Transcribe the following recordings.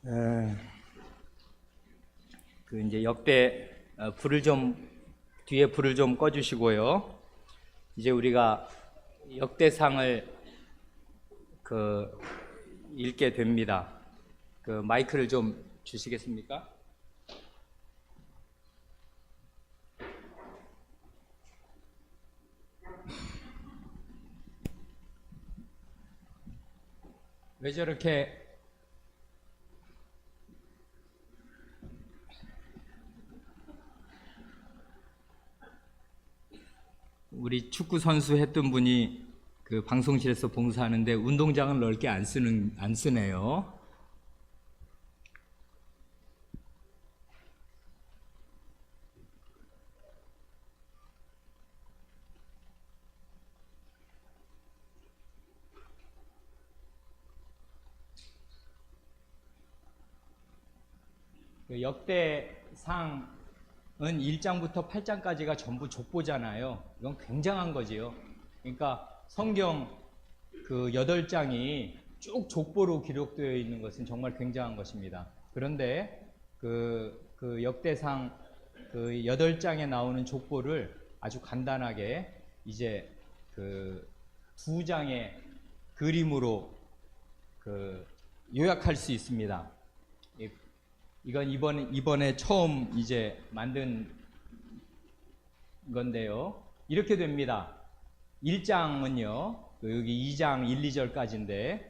에, 이제 역대 불을 좀 뒤에 불을 좀 꺼주시고요. 이제 우리가 역대상을 읽게 됩니다. 마이크를 좀 주시겠습니까? 왜 저렇게 우리 축구 선수 했던 분이 방송실에서 봉사하는데 운동장을 넓게 안 쓰네요. 역대상은 1장부터 8장까지가 전부 족보잖아요. 이건 굉장한 거지요. 그러니까 성경 8장이 쭉 족보로 기록되어 있는 것은 정말 굉장한 것입니다. 그런데 역대상 8장에 나오는 족보를 아주 간단하게 이제 2장의 그림으로 요약할 수 있습니다. 이건 이번에 처음 이제 만든 건데요. 이렇게 됩니다. 1장은요, 여기 2장 1, 2절까지인데,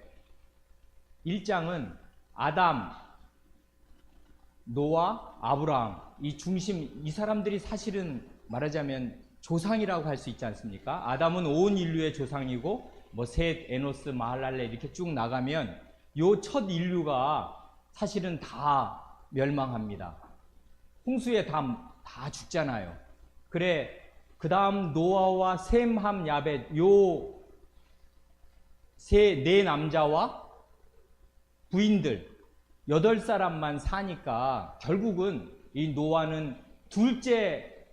1장은 아담, 노아, 아브라함, 이 사람들이 사실은 말하자면 조상이라고 할 수 있지 않습니까? 아담은 온 인류의 조상이고, 셋, 에노스, 마할랄레 이렇게 쭉 나가면, 요 첫 인류가 사실은 다 멸망합니다. 홍수에 다 죽잖아요. 그래, 그 다음 노아와 셈, 함, 야벳 네 남자와 부인들 8사람만 사니까 결국은 이 노아는 둘째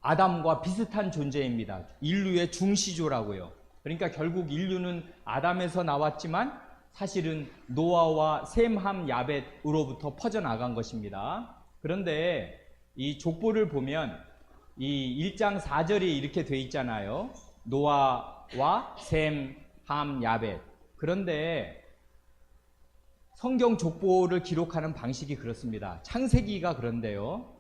아담과 비슷한 존재입니다. 인류의 중시조라고요. 그러니까 결국 인류는 아담에서 나왔지만 사실은 노아와 셈, 함, 야벳으로부터 퍼져나간 것입니다. 그런데 이 족보를 보면 이 1장 4절이 이렇게 돼 있잖아요. 노아와 셈, 함, 야벳. 그런데 성경 족보를 기록하는 방식이 그렇습니다. 창세기가 그런데요.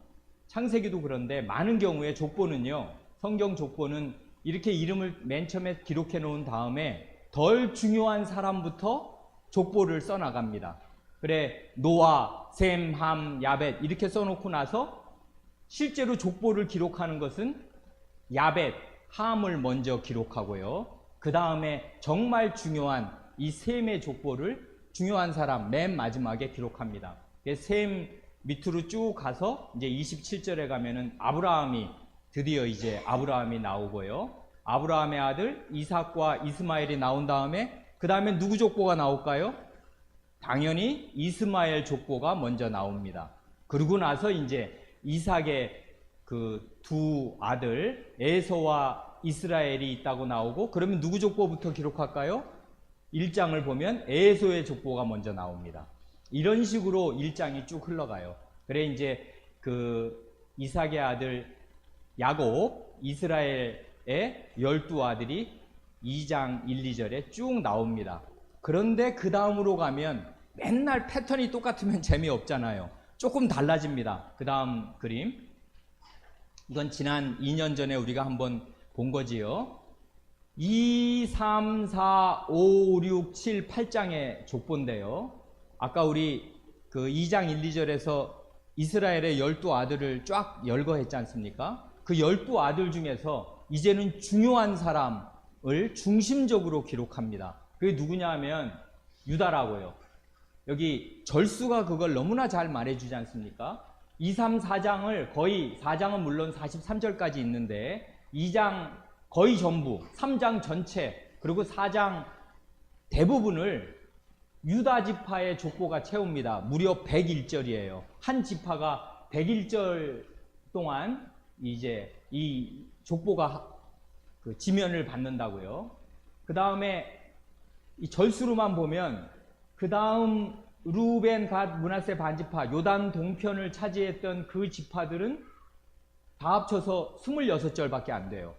창세기도 그런데 많은 경우에 족보는요. 성경 족보는 이렇게 이름을 맨 처음에 기록해 놓은 다음에 덜 중요한 사람부터 족보를 써나갑니다. 그래, 노아, 셈, 함, 야벳 이렇게 써놓고 나서 실제로 족보를 기록하는 것은 야벳, 함을 먼저 기록하고요. 그 다음에 정말 중요한 이 셈의 족보를 중요한 사람 맨 마지막에 기록합니다. 셈 밑으로 쭉 가서 이제 27절에 가면은 드디어 이제 아브라함이 나오고요. 아브라함의 아들 이삭과 이스마엘이 나온 다음에 그 다음에 누구 족보가 나올까요? 당연히 이스마엘 족보가 먼저 나옵니다. 그러고 나서 이제 이삭의 두 아들 에서와 이스라엘이 있다고 나오고, 그러면 누구 족보부터 기록할까요? 1장을 보면 에서의 족보가 먼저 나옵니다. 이런 식으로 1장이 쭉 흘러가요. 그래 이제 이삭의 아들 야곱, 이스라엘의 12아들이 2장 1, 2절에 쭉 나옵니다. 그런데 그 다음으로 가면 맨날 패턴이 똑같으면 재미없잖아요. 조금 달라집니다. 그 다음 그림. 이건 지난 2년 전에 우리가 한번 본 거지요. 2, 3, 4, 5, 6, 7, 8장의 족보인데요. 아까 우리 2장 1, 2절에서 이스라엘의 12아들을 쫙 열거했지 않습니까? 그 12아들 중에서 이제는 중요한 사람을 중심적으로 기록합니다. 그게 누구냐 하면 유다라고요. 여기 절수가 그걸 너무나 잘 말해주지 않습니까? 2, 3, 4장을 거의 4장은 물론 43절까지 있는데 2장 거의 전부, 3장 전체, 그리고 4장 대부분을 유다 지파의 족보가 채웁니다. 무려 101절이에요. 한 지파가 101절 동안 이제 이 족보가 지면을 받는다고요. 그 다음에 이 절수로만 보면 그 다음 루벤, 갓, 므낫세 반지파, 요단 동편을 차지했던 그 지파들은 다 합쳐서 26절밖에 안 돼요.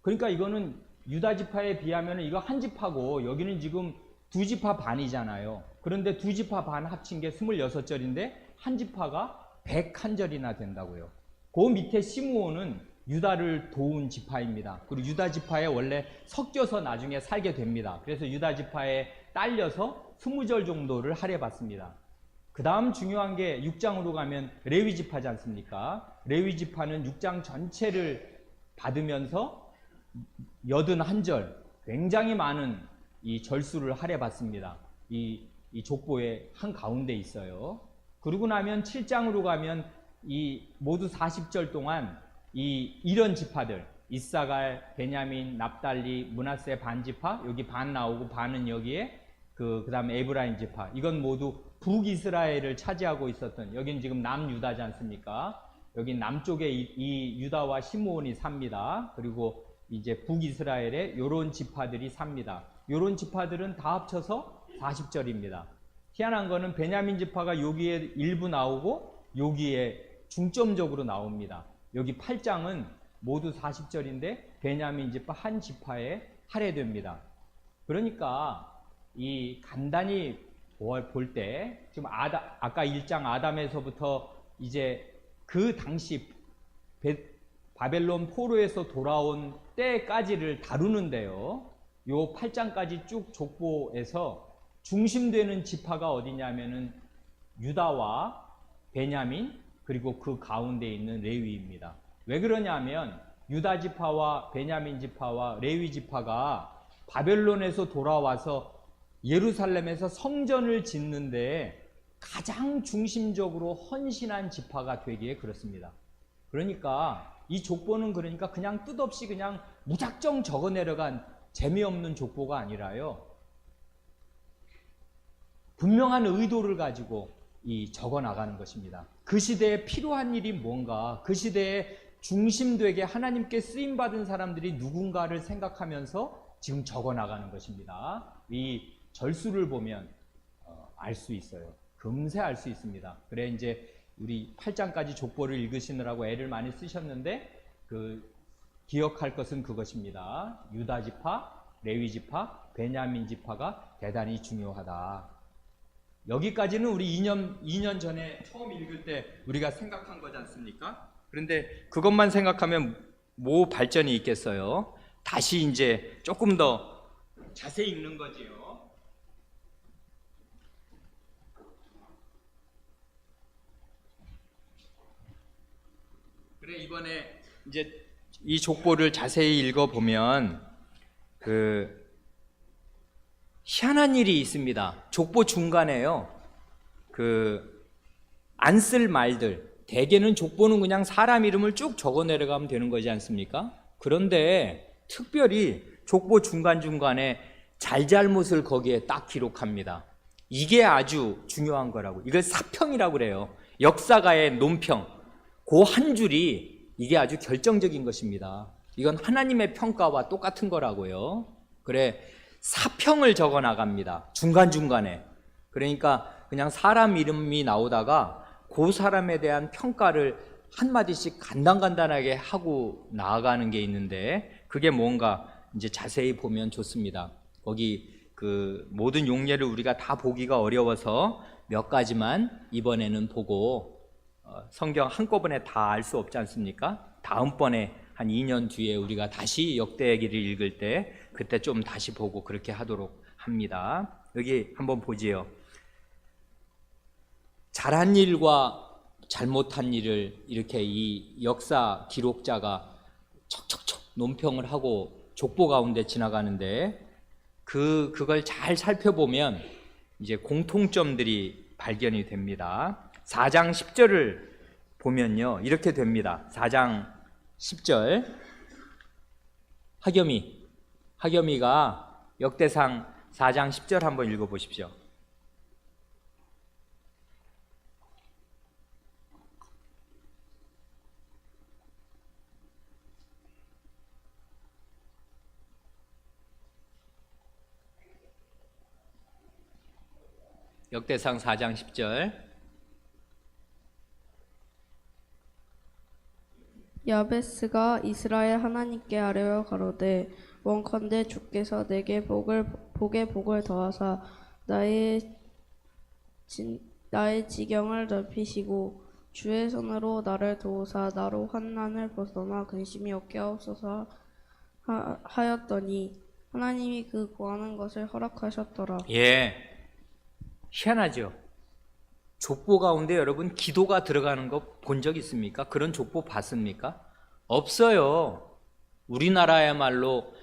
그러니까 이거는 유다 지파에 비하면 이거 한 지파고 여기는 지금 두 지파 반이잖아요. 그런데 두 지파 반 합친 게 26절인데 한 지파가 101절이나 된다고요. 그 밑에 시므온은 유다를 도운 지파입니다. 그리고 유다 지파에 원래 섞여서 나중에 살게 됩니다. 그래서 유다 지파에 딸려서 20절 정도를 할애받습니다. 그 다음 중요한 게 6장으로 가면 레위 지파지 않습니까? 레위 지파는 6장 전체를 받으면서 81절, 굉장히 많은 이 절수를 할애받습니다. 이 족보의 한 가운데 있어요. 그러고 나면 7장으로 가면 이 모두 40절 동안 이런 지파들, 이사갈, 베냐민, 납달리, 므낫세 반지파, 여기 반 나오고 반은 여기에 그 다음에 에브라임 지파, 이건 모두 북이스라엘을 차지하고 있었던, 여긴 지금 남유다지 않습니까? 여기 남쪽에 이 유다와 시므온이 삽니다. 그리고 이제 북이스라엘에 요런 지파들이 삽니다. 요런 지파들은 다 합쳐서 40절입니다. 희한한 거는 베냐민 지파가 여기에 일부 나오고 여기에 중점적으로 나옵니다. 여기 8장은 모두 40절인데 베냐민 지파 한 지파에 할애됩니다. 그러니까 이 간단히 볼 때 지금 아까 1장 아담에서부터 이제 그 당시 바벨론 포로에서 돌아온 때까지를 다루는데요. 요 8장까지 쭉 족보에서 중심되는 지파가 어디냐면은 유다와 베냐민 그리고 그 가운데 있는 레위입니다. 왜 그러냐면 유다 지파와 베냐민 지파와 레위 지파가 바벨론에서 돌아와서 예루살렘에서 성전을 짓는데 가장 중심적으로 헌신한 지파가 되기에 그렇습니다. 그러니까 이 족보는 그러니까 그냥 뜻없이 그냥 무작정 적어 내려간 재미없는 족보가 아니라요. 분명한 의도를 가지고 적어 나가는 것입니다. 그 시대에 필요한 일이 뭔가, 그 시대에 중심되게 하나님께 쓰임받은 사람들이 누군가를 생각하면서 지금 적어 나가는 것입니다. 이 절수를 보면 알 수 있어요. 금세 알 수 있습니다. 그래 이제 우리 8장까지 족보를 읽으시느라고 애를 많이 쓰셨는데 기억할 것은 그것입니다. 유다 지파, 레위 지파, 베냐민 지파가 대단히 중요하다. 여기까지는 우리 2년 전에 처음 읽을 때 우리가 생각한 거지 않습니까? 그런데 그것만 생각하면 뭐 발전이 있겠어요? 다시 이제 조금 더 자세히 읽는 거지요. 그래 이번에 이제 이 족보를 자세히 읽어보면 희한한 일이 있습니다. 족보 중간에요. 안 쓸 말들, 대개는 족보는 그냥 사람 이름을 쭉 적어 내려가면 되는 거지 않습니까? 그런데 특별히 족보 중간중간에 잘잘못을 거기에 딱 기록합니다. 이게 아주 중요한 거라고. 이걸 사평이라고 그래요. 역사가의 논평. 그 한 줄이 이게 아주 결정적인 것입니다. 이건 하나님의 평가와 똑같은 거라고요. 그래, 사평을 적어 나갑니다. 중간중간에. 그러니까 그냥 사람 이름이 나오다가 그 사람에 대한 평가를 한마디씩 간단간단하게 하고 나아가는 게 있는데 그게 뭔가 이제 자세히 보면 좋습니다. 거기 모든 용례를 우리가 다 보기가 어려워서 몇 가지만 이번에는 보고 성경 한꺼번에 다 알 수 없지 않습니까? 다음번에 한 2년 뒤에 우리가 다시 역대기를 읽을 때 그때 좀 다시 보고 그렇게 하도록 합니다. 여기 한번 보지요. 잘한 일과 잘못한 일을 이렇게 이 역사 기록자가 척척척 논평을 하고 족보 가운데 지나가는데 그걸 잘 살펴보면 이제 공통점들이 발견이 됩니다. 4장 10절을 보면요. 이렇게 됩니다. 4장 10절. 하겸이가 역대상 4장 10절 한번 읽어 보십시오. 역대상 4장 10절. 야베스가 이스라엘 하나님께 아뢰어 가로되 원컨대 주께서 내게 복에 복을 더하사 나의 지경을 넓히시고 주의 손으로 나를 도우사 나로 환난을 벗어나 근심이 없게 하옵소서 하였더니 하나님이 그 구하는 것을 허락하셨더라. 예, 희한하죠. 족보 가운데 여러분 기도가 들어가는 거 본 적 있습니까? 그런 족보 봤습니까? 없어요. 우리나라야말로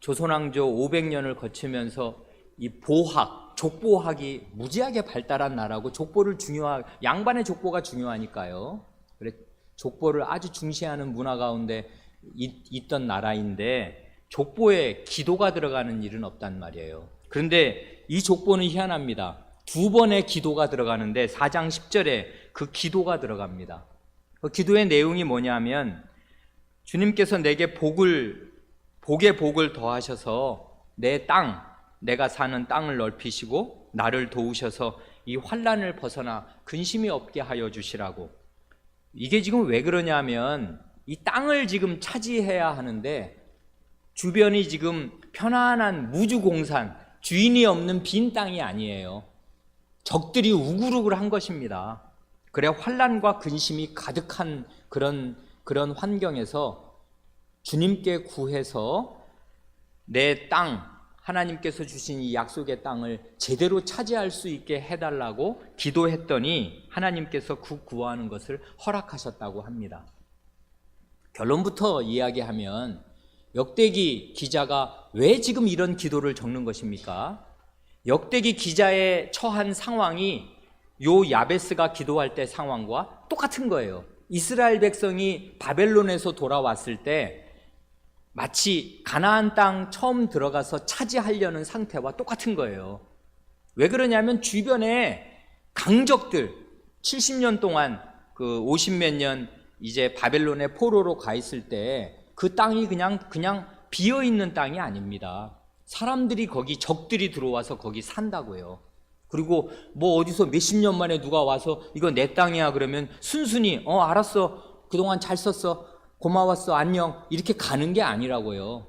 조선왕조 500년을 거치면서 이 보학, 족보학이 무지하게 발달한 나라고 족보를 양반의 족보가 중요하니까요. 그래 족보를 아주 중시하는 문화 가운데 있던 나라인데 족보에 기도가 들어가는 일은 없단 말이에요. 그런데 이 족보는 희한합니다. 2번의 기도가 들어가는데 4장 10절에 그 기도가 들어갑니다. 그 기도의 내용이 뭐냐면 주님께서 내게 복의 복을 더하셔서 내가 사는 땅을 넓히시고 나를 도우셔서 이 환난을 벗어나 근심이 없게 하여 주시라고. 이게 지금 왜 그러냐면 이 땅을 지금 차지해야 하는데 주변이 지금 편안한 무주공산, 주인이 없는 빈 땅이 아니에요. 적들이 우글우글한 것입니다. 그래 환난과 근심이 가득한 그런 환경에서 주님께 구해서 내 땅, 하나님께서 주신 이 약속의 땅을 제대로 차지할 수 있게 해달라고 기도했더니 하나님께서 그 구하는 것을 허락하셨다고 합니다. 결론부터 이야기하면 역대기 기자가 왜 지금 이런 기도를 적는 것입니까? 역대기 기자의 처한 상황이 요 야베스가 기도할 때 상황과 똑같은 거예요. 이스라엘 백성이 바벨론에서 돌아왔을 때 마치 가나안 땅 처음 들어가서 차지하려는 상태와 똑같은 거예요. 왜 그러냐면 주변에 강적들 70년 동안 그 50몇 년 이제 바벨론의 포로로 가 있을 때 그 땅이 그냥 비어 있는 땅이 아닙니다. 사람들이 거기 적들이 들어와서 거기 산다고요. 그리고 뭐 어디서 몇십 년 만에 누가 와서 이거 내 땅이야 그러면 순순히 알았어 그동안 잘 썼어 고마웠어 안녕 이렇게 가는 게 아니라고요.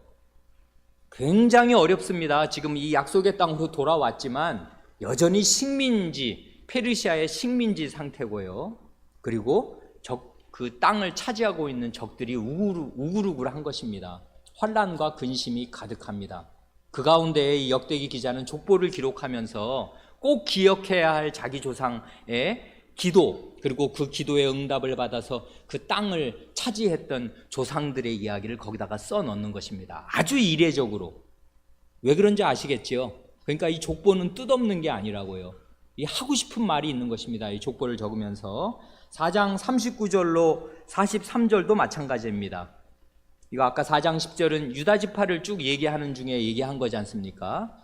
굉장히 어렵습니다. 지금 이 약속의 땅으로 돌아왔지만 여전히 식민지 페르시아의 식민지 상태고요. 그리고 그 땅을 차지하고 있는 적들이 우글우글한 것입니다. 환난과 근심이 가득합니다. 그 가운데 이 역대기 기자는 족보를 기록하면서 꼭 기억해야 할 자기 조상의 기도 그리고 그 기도의 응답을 받아서 그 땅을 차지했던 조상들의 이야기를 거기다가 써넣는 것입니다. 아주 이례적으로. 왜 그런지 아시겠지요? 그러니까 이 족보는 뜻없는 게 아니라고요. 이 하고 싶은 말이 있는 것입니다. 이 족보를 적으면서 4장 39절로 43절도 마찬가지입니다. 이거 아까 4장 10절은 유다 지파를 쭉 얘기하는 중에 얘기한 거지 않습니까?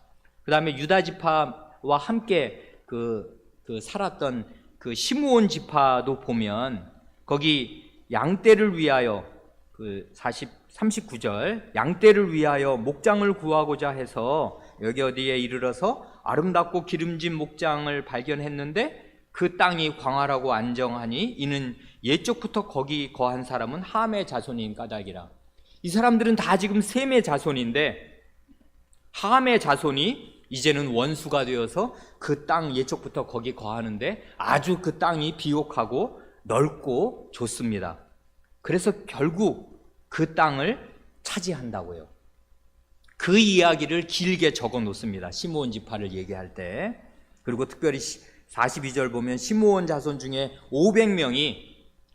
그 다음에 유다 지파와 함께 살았던 그 시므온 지파도 보면 거기 양떼를 위하여 39절 양떼를 위하여 목장을 구하고자 해서 여기 어디에 이르러서 아름답고 기름진 목장을 발견했는데 그 땅이 광활하고 안정하니 이는 옛적부터 거기 거한 사람은 함의 자손인 까닭이라. 이 사람들은 다 지금 셈의 자손인데 함의 자손이 이제는 원수가 되어서 그 땅 옛적부터 거기 거하는데 아주 그 땅이 비옥하고 넓고 좋습니다. 그래서 결국 그 땅을 차지한다고요. 그 이야기를 길게 적어 놓습니다. 시므온 지파를 얘기할 때. 그리고 특별히 42절 보면 시므온 자손 중에 500명이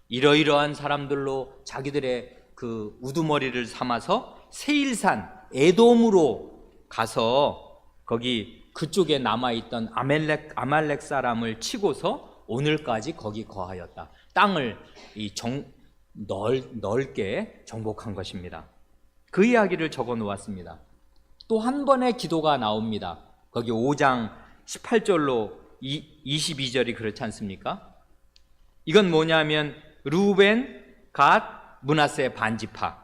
이러이러한 사람들로 자기들의 그 우두머리를 삼아서 세일산 에돔으로 가서 거기 그쪽에 남아있던 아말렉 사람을 치고서 오늘까지 거기 거하였다. 땅을 넓게 정복한 것입니다. 그 이야기를 적어 놓았습니다. 또 한 번의 기도가 나옵니다. 거기 5장 18절로 22절이 그렇지 않습니까? 이건 뭐냐면 르우벤, 갓, 므낫세 반지파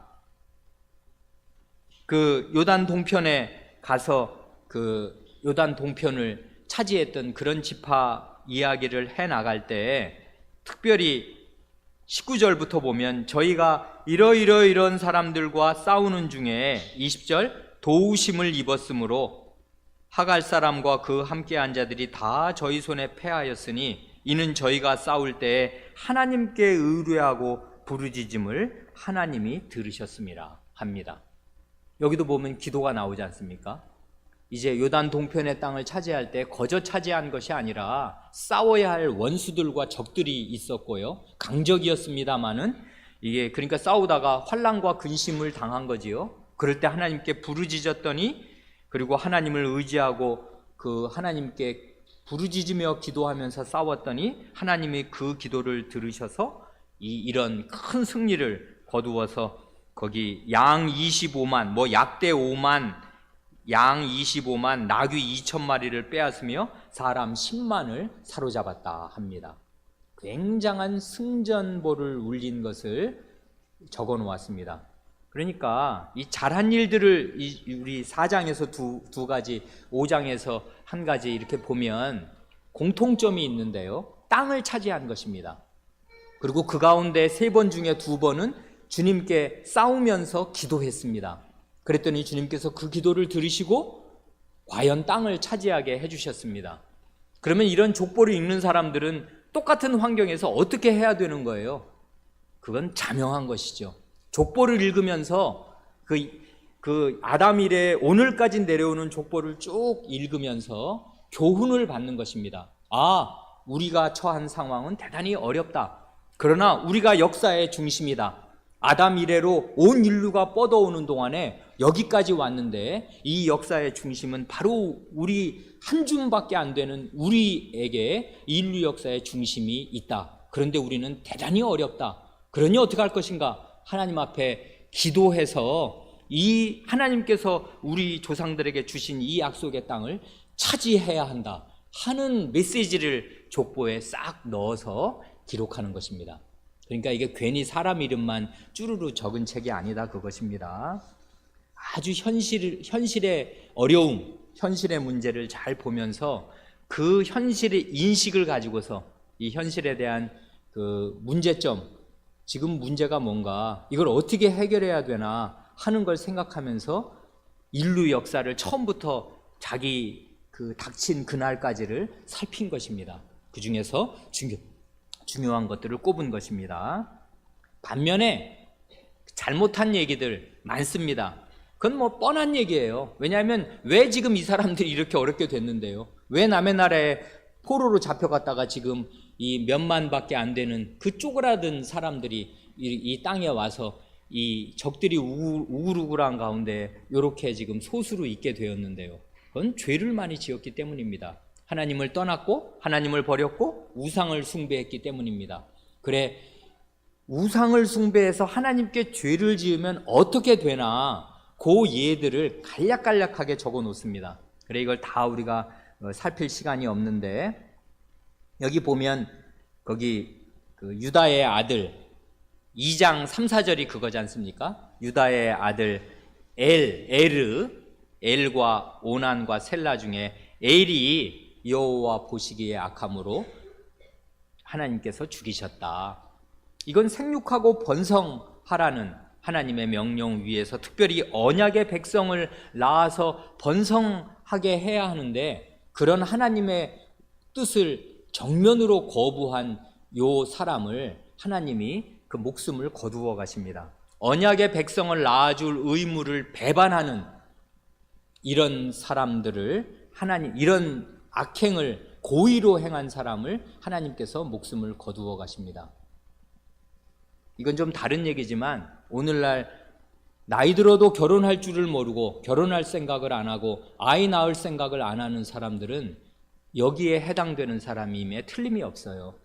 그 요단 동편에 가서 그 요단 동편을 차지했던 그런 지파 이야기를 해 나갈 때 특별히 19절부터 보면 저희가 이런 사람들과 싸우는 중에 20절 도우심을 입었으므로 하갈 사람과 그 함께한 자들이 다 저희 손에 패하였으니 이는 저희가 싸울 때에 하나님께 의뢰하고 부르짖음을 하나님이 들으셨습니다 합니다. 여기도 보면 기도가 나오지 않습니까? 이제 요단 동편의 땅을 차지할 때 거저 차지한 것이 아니라 싸워야 할 원수들과 적들이 있었고요. 강적이었습니다마는 이게 그러니까 싸우다가 환난과 근심을 당한 거지요. 그럴 때 하나님께 부르짖었더니 그리고 하나님을 의지하고 그 하나님께 부르짖으며 기도하면서 싸웠더니 하나님이 그 기도를 들으셔서 이런 큰 승리를 거두어서 거기 양 25만 뭐 약대 5만 양 25만 나귀 2,000마리를 빼앗으며 사람 10만을 사로잡았다 합니다. 굉장한 승전보를 울린 것을 적어 놓았습니다. 그러니까 이 잘한 일들을 우리 4장에서 두 가지 5장에서 한 가지 이렇게 보면 공통점이 있는데요. 땅을 차지한 것입니다. 그리고 그 가운데 3번 중에 2번은 주님께 싸우면서 기도했습니다. 그랬더니 주님께서 그 기도를 들으시고 과연 땅을 차지하게 해주셨습니다. 그러면 이런 족보를 읽는 사람들은 똑같은 환경에서 어떻게 해야 되는 거예요? 그건 자명한 것이죠. 족보를 읽으면서 그 아담 이래 오늘까지 내려오는 족보를 쭉 읽으면서 교훈을 받는 것입니다. 아, 우리가 처한 상황은 대단히 어렵다. 그러나 우리가 역사의 중심이다. 아담 이래로 온 인류가 뻗어오는 동안에 여기까지 왔는데 이 역사의 중심은 바로 우리 한 줌밖에 안 되는 우리에게 인류 역사의 중심이 있다. 그런데 우리는 대단히 어렵다. 그러니 어떻게 할 것인가? 하나님 앞에 기도해서 이 하나님께서 우리 조상들에게 주신 이 약속의 땅을 차지해야 한다 하는 메시지를 족보에 싹 넣어서 기록하는 것입니다. 그러니까 이게 괜히 사람 이름만 쭈루루 적은 책이 아니다 그것입니다. 아주 현실의 어려움, 현실의 문제를 잘 보면서 그 현실의 인식을 가지고서 이 현실에 대한 그 문제점, 지금 문제가 뭔가 이걸 어떻게 해결해야 되나 하는 걸 생각하면서 인류 역사를 처음부터 자기 그 닥친 그날까지를 살핀 것입니다. 그 중에서 중요한 것들을 꼽은 것입니다. 반면에 잘못한 얘기들 많습니다. 그건 뭐 뻔한 얘기예요. 왜냐하면 왜 지금 이 사람들이 이렇게 어렵게 됐는데요? 왜 남의 나라에 포로로 잡혀갔다가 지금 이 몇만밖에 안 되는 그 쪼그라든 사람들이 이 땅에 와서 이 적들이 우글우글한 가운데 이렇게 지금 소수로 있게 되었는데요. 그건 죄를 많이 지었기 때문입니다. 하나님을 떠났고 하나님을 버렸고 우상을 숭배했기 때문입니다. 그래, 우상을 숭배해서 하나님께 죄를 지으면 어떻게 되나 그 예들을 간략간략하게 적어 놓습니다. 그래, 이걸 다 우리가 살필 시간이 없는데 여기 보면 거기 그 유다의 아들 2장 3, 4절이 그거지 않습니까? 유다의 아들 엘과 오난과 셀라 중에 엘이 여호와 보시기에 악함으로 하나님께서 죽이셨다. 이건 생육하고 번성하라는 하나님의 명령 위에서 특별히 언약의 백성을 낳아서 번성하게 해야 하는데 그런 하나님의 뜻을 정면으로 거부한 요 사람을 하나님이 그 목숨을 거두어 가십니다. 언약의 백성을 낳아줄 의무를 배반하는 이런 사람들을 이런 악행을 고의로 행한 사람을 하나님께서 목숨을 거두어 가십니다. 이건 좀 다른 얘기지만 오늘날 나이 들어도 결혼할 줄을 모르고 결혼할 생각을 안 하고 아이 낳을 생각을 안 하는 사람들은 여기에 해당되는 사람임에 틀림이 없어요.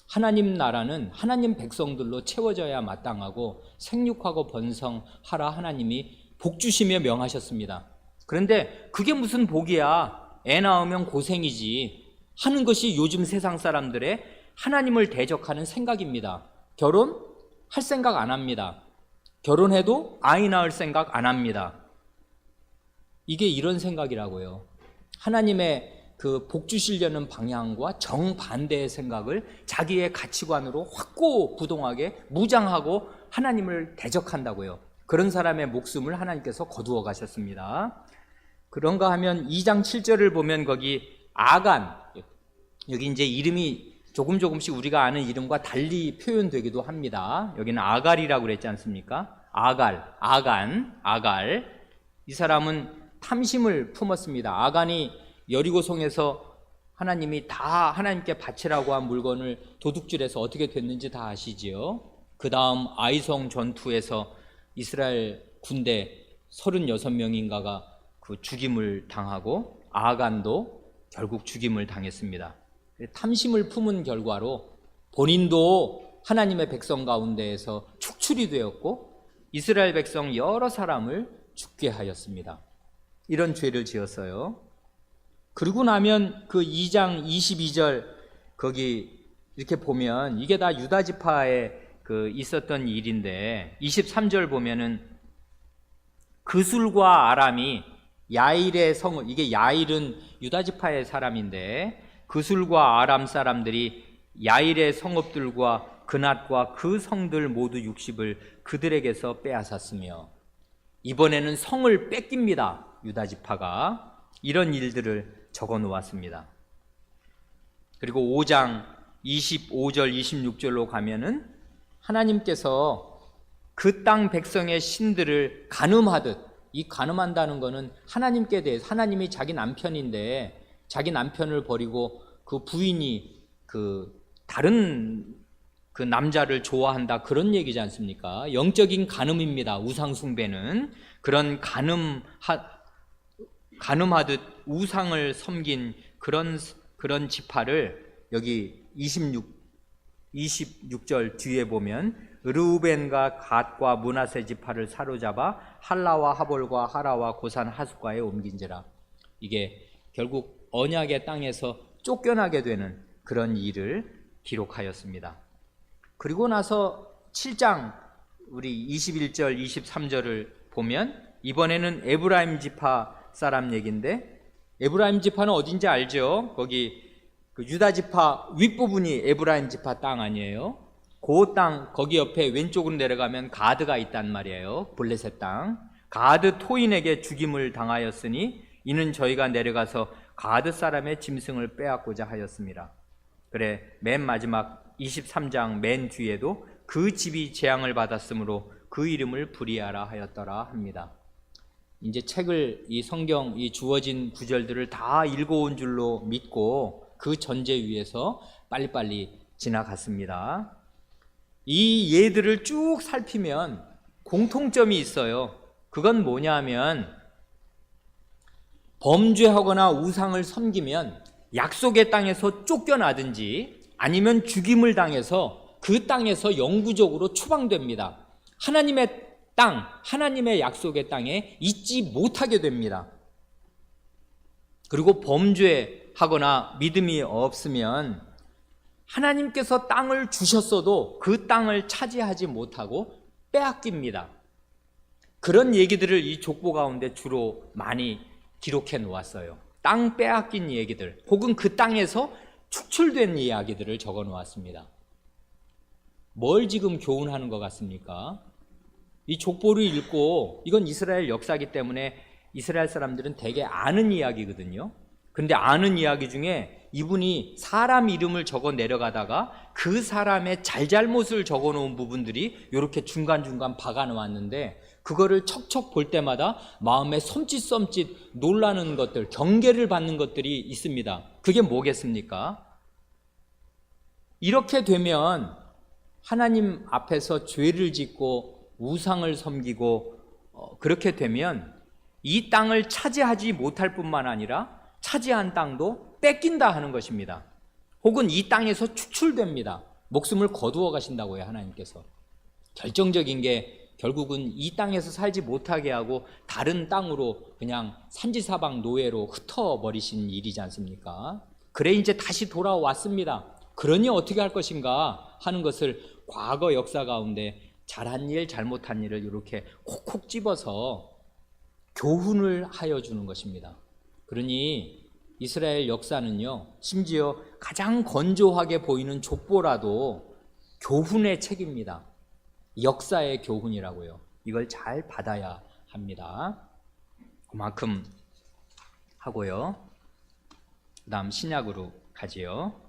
하나님 나라는 하나님 백성들로 채워져야 마땅하고 생육하고 번성하라 하나님이 복 주시며 명하셨습니다. 그런데 그게 무슨 복이야? 애 낳으면 고생이지 하는 것이 요즘 세상 사람들의 하나님을 대적하는 생각입니다. 결혼할 생각 안 합니다. 결혼해도 아이 낳을 생각 안 합니다. 이게 이런 생각이라고요. 하나님의 그 복 주시려는 방향과 정반대의 생각을 자기의 가치관으로 확고부동하게 무장하고 하나님을 대적한다고요. 그런 사람의 목숨을 하나님께서 거두어 가셨습니다. 그런가 하면 2장 7절을 보면 거기 아간, 여기 이제 이름이 조금씩 우리가 아는 이름과 달리 표현되기도 합니다. 여기는 아갈이라고 그랬지 않습니까? 아갈. 이 사람은 탐심을 품었습니다. 아간이 여리고성에서 하나님이 다 하나님께 바치라고 한 물건을 도둑질해서 어떻게 됐는지 다 아시지요? 그 다음 아이성 전투에서 이스라엘 군대 36명인가가 그 죽임을 당하고 아간도 결국 죽임을 당했습니다. 탐심을 품은 결과로 본인도 하나님의 백성 가운데에서 축출이 되었고 이스라엘 백성 여러 사람을 죽게 하였습니다. 이런 죄를 지었어요. 그러고 나면 그 2장 22절 거기 이렇게 보면 이게 다 유다 지파에 그 있었던 일인데 23절 보면은 그술과 아람이 야일의 성을, 이게 야일은 유다 지파의 사람인데 그술과 아람 사람들이 야일의 성읍들과 그낫과 그 성들 모두 60을 그들에게서 빼앗았으며 이번에는 성을 뺏깁니다. 유다 지파가 이런 일들을 적어 놓았습니다. 그리고 5장 25절 26절로 가면은 하나님께서 그 땅 백성의 신들을 간음하듯, 이 간음한다는 것은 하나님께 대해서, 하나님이 자기 남편인데 자기 남편을 버리고 그 부인이 그 다른 그 남자를 좋아한다, 그런 얘기지 않습니까? 영적인 간음입니다. 우상 숭배는. 그런 간음하듯 우상을 섬긴 그런 지파를 여기 26절 뒤에 보면 르우벤과 갓과 므낫세 지파를 사로잡아 할라와 하볼과 하라와 고산 하숫가에 옮긴지라. 이게 결국 언약의 땅에서 쫓겨나게 되는 그런 일을 기록하였습니다. 그리고 나서 7장 우리 21절 23절을 보면 이번에는 에브라임 지파 사람 얘기인데, 에브라임 지파는 어딘지 알죠? 거기 그 유다 지파 윗부분이 에브라임 지파 땅 아니에요? 그 땅 거기 옆에 왼쪽으로 내려가면 가드가 있단 말이에요. 블레셋 땅. 가드 토인에게 죽임을 당하였으니 이는 저희가 내려가서 가드 사람의 짐승을 빼앗고자 하였습니다. 그래, 맨 마지막 23장 맨 뒤에도 그 집이 재앙을 받았으므로 그 이름을 불의하라 하였더라 합니다. 이제 책을, 이 성경, 이 주어진 구절들을 다 읽어온 줄로 믿고 그 전제 위에서 빨리빨리 지나갔습니다. 이 예들을 쭉 살피면 공통점이 있어요. 그건 뭐냐면 범죄하거나 우상을 섬기면 약속의 땅에서 쫓겨나든지 아니면 죽임을 당해서 그 땅에서 영구적으로 추방됩니다. 하나님의 땅, 하나님의 약속의 땅에 있지 못하게 됩니다. 그리고 범죄하거나 믿음이 없으면 하나님께서 땅을 주셨어도 그 땅을 차지하지 못하고 빼앗깁니다. 그런 얘기들을 이 족보 가운데 주로 많이 기록해 놓았어요. 땅 빼앗긴 얘기들, 혹은 그 땅에서 축출된 이야기들을 적어 놓았습니다. 뭘 지금 교훈하는 것 같습니까? 이 족보를 읽고, 이건 이스라엘 역사이기 때문에 이스라엘 사람들은 대개 아는 이야기거든요. 근데 아는 이야기 중에 이분이 사람 이름을 적어 내려가다가 그 사람의 잘잘못을 적어 놓은 부분들이 이렇게 중간중간 박아 놓았는데, 그거를 척척 볼 때마다 마음에 섬찟섬찟 놀라는 것들, 경계를 받는 것들이 있습니다. 그게 뭐겠습니까? 이렇게 되면 하나님 앞에서 죄를 짓고 우상을 섬기고 그렇게 되면 이 땅을 차지하지 못할 뿐만 아니라 차지한 땅도 뺏긴다 하는 것입니다. 혹은 이 땅에서 축출됩니다. 목숨을 거두어 가신다고요, 하나님께서. 결정적인 게 결국은 이 땅에서 살지 못하게 하고 다른 땅으로 그냥 산지사방 노예로 흩어버리신 일이지 않습니까? 그래 이제 다시 돌아왔습니다. 그러니 어떻게 할 것인가 하는 것을 과거 역사 가운데 잘한 일, 잘못한 일을 이렇게 콕콕 집어서 교훈을 하여 주는 것입니다. 그러니 이스라엘 역사는요, 심지어 가장 건조하게 보이는 족보라도 교훈의 책입니다. 역사의 교훈이라고요. 이걸 잘 받아야 합니다. 그만큼 하고요. 그 다음 신약으로 가지요.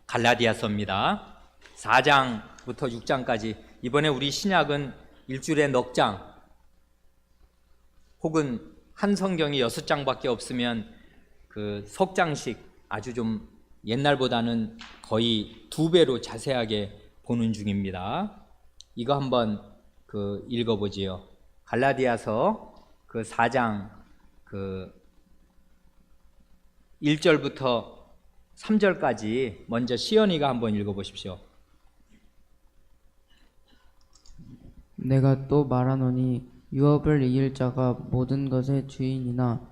갈라디아서입니다. 4장부터 6장까지. 이번에 우리 신약은 일주일에 넉 장, 혹은 한 성경이 6장밖에 없으면 그 석 장씩 아주 좀 옛날보다는 거의 2배로 자세하게 보는 중입니다. 이거 한번 읽어보지요. 갈라디아서 4장 1절부터 3절까지 먼저 시연이가 한번 읽어보십시오. 내가 또 말하노니 유업을 이길 자가 모든 것의 주인이나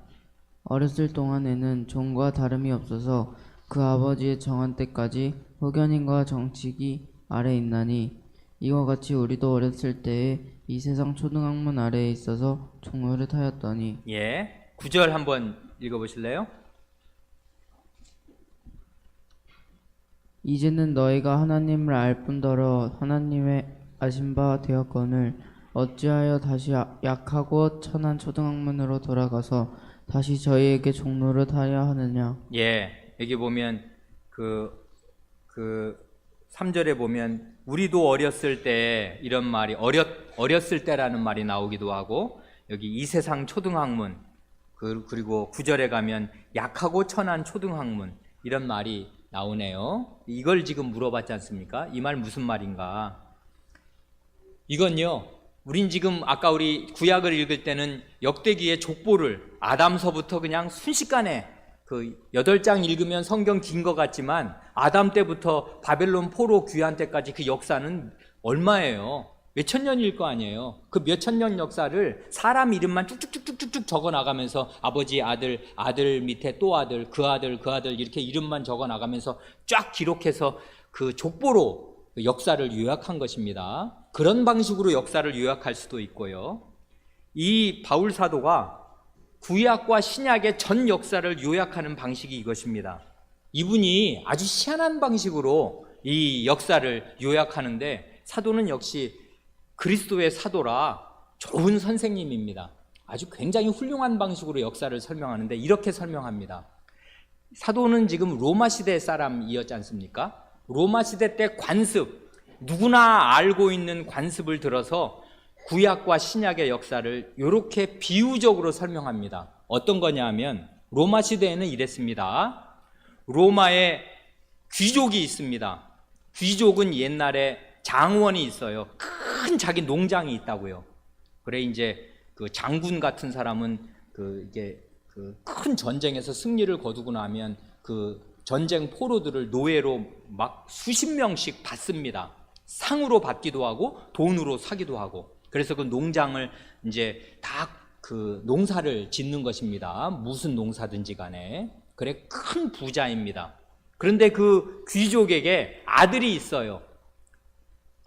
어렸을 동안에는 종과 다름이 없어서 그 아버지의 정한 때까지 흑연인과 정치기 아래 있나니 이와 같이 우리도 어렸을 때에 이 세상 초등학문 아래에 있어서 종노릇 하였더니. 9절 한번 읽어보실래요? 이제는 너희가 하나님을 알 뿐더러 하나님의 아신 바 되었거늘 어찌하여 다시 약하고 천한 초등학문으로 돌아가서 다시 저희에게 종노릇 하려 하느냐. 여기 보면 3절에 보면 우리도 어렸을 때 이런 말이 어렸을 때라는 말이 나오기도 하고, 여기 이 세상 초등학문, 그리고 9절에 가면 약하고 천한 초등학문, 이런 말이 나오네요. 이걸 지금 물어봤지 않습니까? 이 말 무슨 말인가? 이건요, 우린 지금 아까 우리 구약을 읽을 때는 역대기의 족보를 아담서부터 그냥 순식간에 8장 읽으면 성경 긴 것 같지만 아담 때부터 바벨론 포로 귀환 때까지 그 역사는 얼마예요? 몇천 년일 거 아니에요. 그 몇천 년 역사를 사람 이름만 쭉쭉쭉쭉쭉 적어 나가면서 아버지, 아들, 아들 밑에 또 아들, 그 아들, 그 아들 이렇게 이름만 적어 나가면서 쫙 기록해서 그 족보로 역사를 요약한 것입니다. 그런 방식으로 역사를 요약할 수도 있고요. 이 바울 사도가 구약과 신약의 전 역사를 요약하는 방식이 이것입니다. 이분이 아주 희한한 방식으로 이 역사를 요약하는데, 사도는 역시 그리스도의 사도라 좋은 선생님입니다. 아주 굉장히 훌륭한 방식으로 역사를 설명하는데 이렇게 설명합니다. 사도는 지금 로마 시대 사람이었지 않습니까? 로마 시대 때 관습, 누구나 알고 있는 관습을 들어서 구약과 신약의 역사를 이렇게 비유적으로 설명합니다. 어떤 거냐 하면 로마 시대에는 이랬습니다. 로마에 귀족이 있습니다. 귀족은 옛날에 장원이 있어요. 큰 자기 농장이 있다고요. 그래 이제 그 장군 같은 사람은 큰 전쟁에서 승리를 거두고 나면 그 전쟁 포로들을 노예로 막 수십 명씩 받습니다. 상으로 받기도 하고 돈으로 사기도 하고. 그래서 그 농장을 이제 다 그 농사를 짓는 것입니다. 무슨 농사든지 간에. 그래 큰 부자입니다. 그런데 그 귀족에게 아들이 있어요.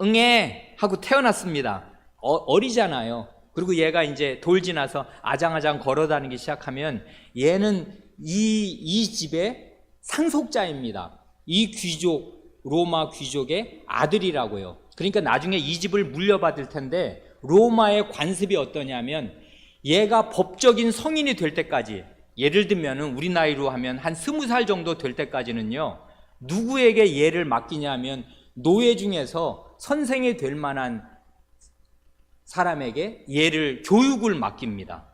응애 하고 태어났습니다. 어리잖아요. 그리고 얘가 이제 돌 지나서 아장아장 걸어다니기 시작하면 얘는 이 집의 상속자입니다. 이 귀족, 로마 귀족의 아들이라고요. 그러니까 나중에 이 집을 물려받을 텐데, 로마의 관습이 어떠냐면 얘가 법적인 성인이 될 때까지, 예를 들면 우리 나이로 하면 한 20살 정도 될 때까지는요, 누구에게 얘를 맡기냐 하면 노예 중에서 선생이 될 만한 사람에게 얘를 교육을 맡깁니다.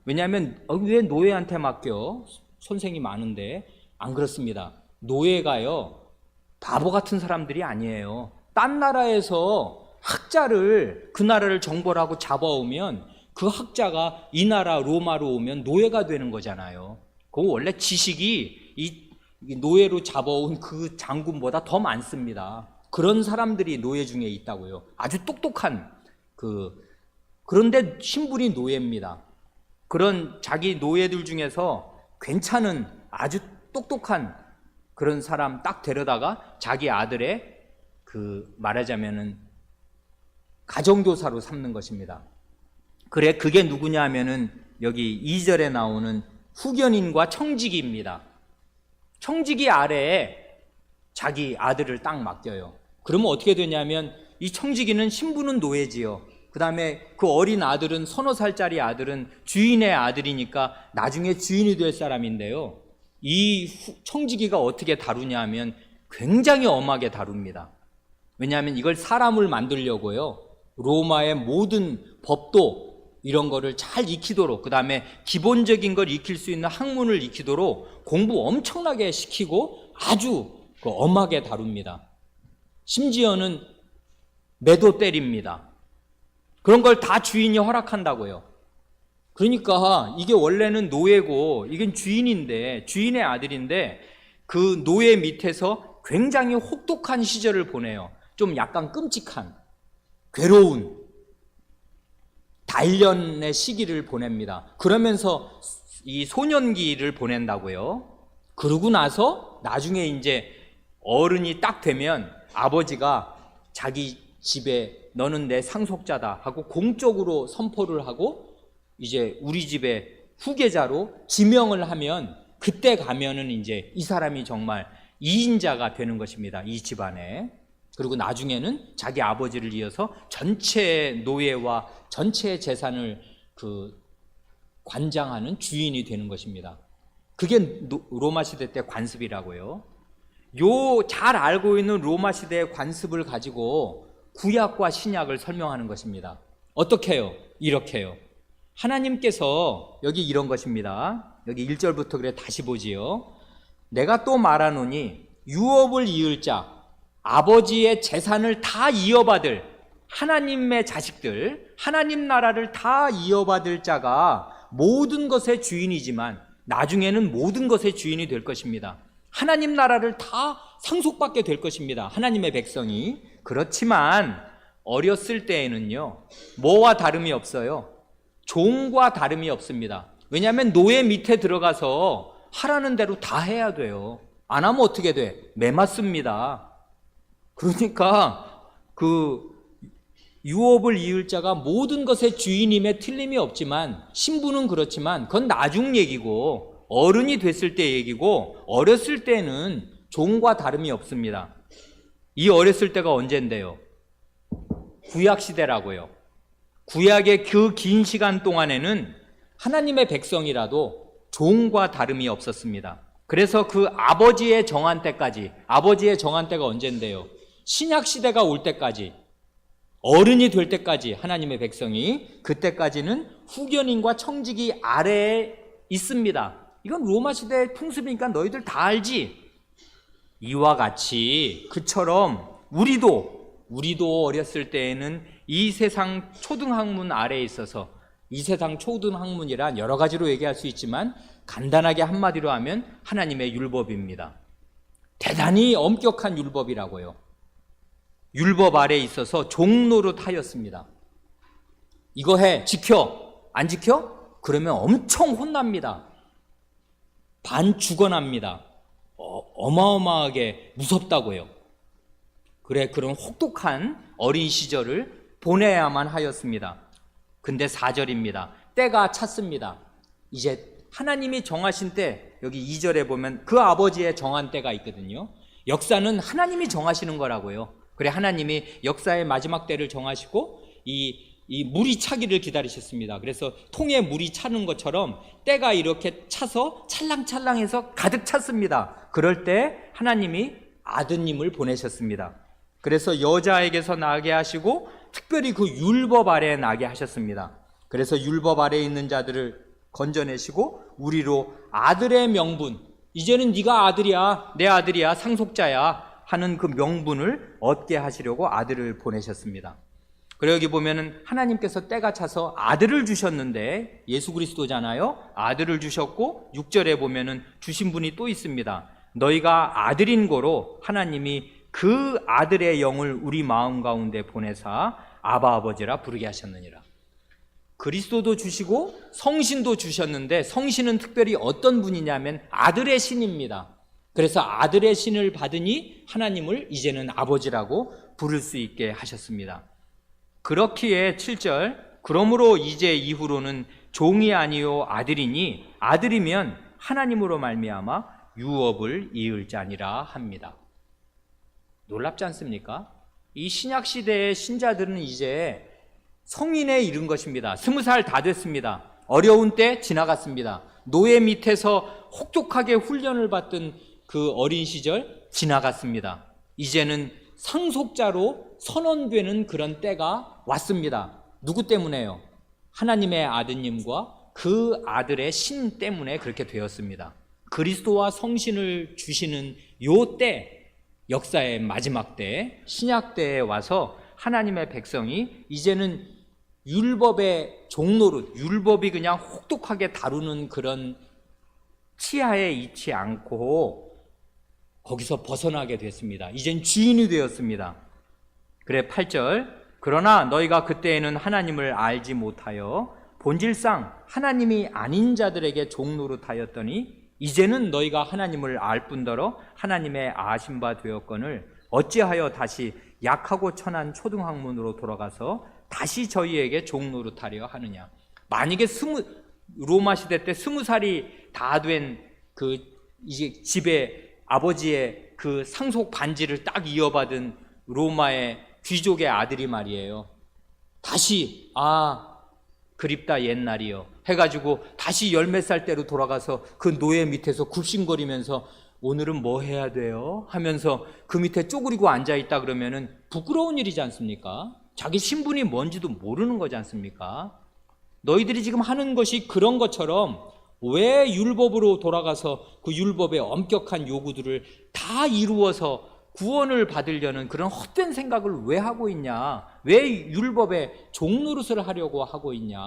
왜냐하면 왜 노예한테 맡겨? 선생이 많은데. 안 그렇습니다. 노예가요, 바보 같은 사람들이 아니에요. 딴 나라에서 학자를, 그 나라를 정벌 하고 잡아오면 그 학자가 이 나라 로마로 오면 노예가 되는 거잖아요. 그거 원래 지식이 이 노예로 잡아온 그 장군보다 더 많습니다. 그런 사람들이 노예 중에 있다고요. 아주 똑똑한 그런데 신분이 노예입니다. 그런 자기 노예들 중에서 괜찮은 아주 똑똑한 그런 사람 딱 데려다가 자기 아들의 말하자면은 가정교사로 삼는 것입니다. 그래, 그게 누구냐 하면은 여기 2절에 나오는 후견인과 청지기입니다. 청지기 아래에 자기 아들을 딱 맡겨요. 그러면 어떻게 되냐면 이 청지기는 신부는 노예지요. 그 다음에 그 어린 아들은 서너 살짜리 아들은 주인의 아들이니까 나중에 주인이 될 사람인데요. 이 청지기가 어떻게 다루냐 하면 굉장히 엄하게 다룹니다. 왜냐하면 이걸 사람을 만들려고요. 로마의 모든 법도 이런 거를 잘 익히도록, 그 다음에 기본적인 걸 익힐 수 있는 학문을 익히도록 공부 엄청나게 시키고 아주 엄하게 다룹니다. 심지어는 매도 때립니다. 그런 걸 다 주인이 허락한다고요. 그러니까 이게 원래는 노예고 이건 주인인데, 주인의 아들인데 그 노예 밑에서 굉장히 혹독한 시절을 보내요. 좀 약간 끔찍한, 괴로운 단련의 시기를 보냅니다. 그러면서 이 소년기를 보낸다고요. 그러고 나서 나중에 이제 어른이 딱 되면 아버지가 자기 집에 너는 내 상속자다 하고 공적으로 선포를 하고 이제 우리 집의 후계자로 지명을 하면 그때 가면은 이제 이 사람이 정말 2인자가 되는 것입니다. 이 집안에. 그리고 나중에는 자기 아버지를 이어서 전체 노예와 전체 재산을 관장하는 주인이 되는 것입니다. 그게 로마 시대 때 관습이라고요. 요 잘 알고 있는 로마 시대의 관습을 가지고 구약과 신약을 설명하는 것입니다. 어떻게 해요? 이렇게 해요. 하나님께서 여기 이런 것입니다. 여기 1절부터 그래 다시 보지요. 내가 또 말하노니 유업을 이을 자, 아버지의 재산을 다 이어받을 하나님의 자식들, 하나님 나라를 다 이어받을 자가 모든 것의 주인이지만 나중에는 모든 것의 주인이 될 것입니다. 하나님 나라를 다 상속받게 될 것입니다. 하나님의 백성이. 그렇지만 어렸을 때에는요, 뭐와 다름이 없어요. 종과 다름이 없습니다. 왜냐하면 노예 밑에 들어가서 하라는 대로 다 해야 돼요. 안 하면 어떻게 돼? 매맞습니다. 그러니까 유업을 이을 자가 모든 것의 주인임에 틀림이 없지만, 신부는 그렇지만 그건 나중 얘기고 어른이 됐을 때 얘기고, 어렸을 때는 종과 다름이 없습니다. 이 어렸을 때가 언젠데요? 구약시대라고요. 구약의 그 긴 시간 동안에는 하나님의 백성이라도 종과 다름이 없었습니다. 그래서 그 아버지의 정한 때까지, 아버지의 정한 때가 언젠데요? 신약시대가 올 때까지, 어른이 될 때까지 하나님의 백성이, 그때까지는 후견인과 청지기 아래에 있습니다. 이건 로마 시대의 풍습이니까 너희들 다 알지? 이와 같이 그처럼 우리도 어렸을 때에는 이 세상 초등학문 아래에 있어서, 이 세상 초등학문이란 여러 가지로 얘기할 수 있지만 간단하게 한마디로 하면 하나님의 율법입니다. 대단히 엄격한 율법이라고요. 율법 아래에 있어서 종노릇하였습니다. 이거 해, 지켜. 안 지켜? 그러면 엄청 혼납니다. 반 죽어납니다. 어마어마하게 무섭다고요. 그래, 그런 혹독한 어린 시절을 보내야만 하였습니다. 근데 4절입니다. 때가 찼습니다. 이제 하나님이 정하신 때, 여기 2절에 보면 그 아버지의 정한 때가 있거든요. 역사는 하나님이 정하시는 거라고요. 그래, 하나님이 역사의 마지막 때를 정하시고 이 물이 차기를 기다리셨습니다. 그래서 통에 물이 차는 것처럼 때가 이렇게 차서 찰랑찰랑해서 가득 찼습니다. 그럴 때 하나님이 아드님을 보내셨습니다. 그래서 여자에게서 나게 하시고 특별히 그 율법 아래에 나게 하셨습니다. 그래서 율법 아래에 있는 자들을 건져내시고 우리로 아들의 명분, 이제는 네가 아들이야, 내 아들이야, 상속자야 하는 그 명분을 얻게 하시려고 아들을 보내셨습니다. 그리고 여기 보면은 하나님께서 때가 차서 아들을 주셨는데, 예수 그리스도잖아요. 아들을 주셨고 6절에 보면은 주신 분이 또 있습니다. 너희가 아들인 거로 하나님이 그 아들의 영을 우리 마음 가운데 보내사 아바 아버지라 부르게 하셨느니라. 그리스도도 주시고 성신도 주셨는데, 성신은 특별히 어떤 분이냐면 아들의 신입니다. 그래서 아들의 신을 받으니 하나님을 이제는 아버지라고 부를 수 있게 하셨습니다. 그렇기에 7절, 그러므로 이제 이후로는 종이 아니요 아들이니 아들이면 하나님으로 말미암아 유업을 이을 자니라 합니다. 놀랍지 않습니까? 이 신약 시대의 신자들은 이제 성인에 이른 것입니다. 20살 다 됐습니다. 어려운 때 지나갔습니다. 노예 밑에서 혹독하게 훈련을 받던 그 어린 시절 지나갔습니다. 이제는 상속자로 선언되는 그런 때가 왔습니다. 누구 때문에요? 하나님의 아드님과 그 아들의 신 때문에 그렇게 되었습니다. 그리스도와 성신을 주시는 요 때, 역사의 마지막 때, 신약 때에 와서 하나님의 백성이 이제는 율법의 종노릇, 율법이 그냥 혹독하게 다루는 그런 치하에 있지 않고 거기서 벗어나게 됐습니다. 이젠 주인이 되었습니다. 그래 8절, 그러나 너희가 그때에는 하나님을 알지 못하여 본질상 하나님이 아닌 자들에게 종노릇하였더니 이제는 너희가 하나님을 알 뿐더러 하나님의 아신 바 되었거늘 어찌하여 다시 약하고 천한 초등학문으로 돌아가서 다시 저희에게 종노릇하려 하느냐. 만약에 로마 시대 때 20살이 다 된 그 이제 집에 아버지의 그 상속 반지를 딱 이어받은 로마의 귀족의 아들이 말이에요. 다시 그립다 옛날이요 해가지고 다시 10몇 살 때로 돌아가서 그 노예 밑에서 굽신거리면서 오늘은 뭐 해야 돼요? 하면서 그 밑에 쪼그리고 앉아있다 그러면은 부끄러운 일이지 않습니까? 자기 신분이 뭔지도 모르는 거지 않습니까? 너희들이 지금 하는 것이 그런 것처럼 왜 율법으로 돌아가서 그 율법의 엄격한 요구들을 다 이루어서 구원을 받으려는 그런 헛된 생각을 왜 하고 있냐? 왜 율법의 종노릇을 하려고 하고 있냐?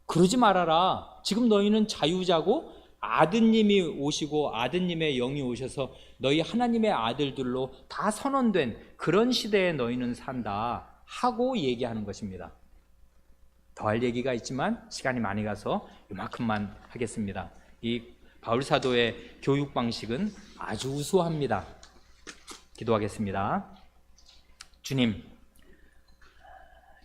그러지 말아라. 지금 너희는 자유자고 아드님이 오시고 아드님의 영이 오셔서 너희 하나님의 아들들로 다 선언된 그런 시대에 너희는 산다 하고 얘기하는 것입니다. 더할 얘기가 있지만 시간이 많이 가서 이만큼만 하겠습니다. 이 바울 사도의 교육 방식은 아주 우수합니다. 기도하겠습니다. 주님,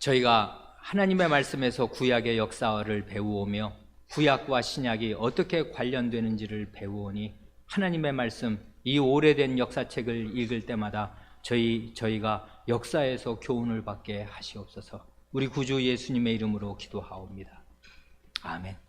저희가 하나님의 말씀에서 구약의 역사를 배우오며 구약과 신약이 어떻게 관련되는지를 배우오니 하나님의 말씀, 이 오래된 역사책을 읽을 때마다 저희가 역사에서 교훈을 받게 하시옵소서. 우리 구주 예수님의 이름으로 기도하옵니다. 아멘.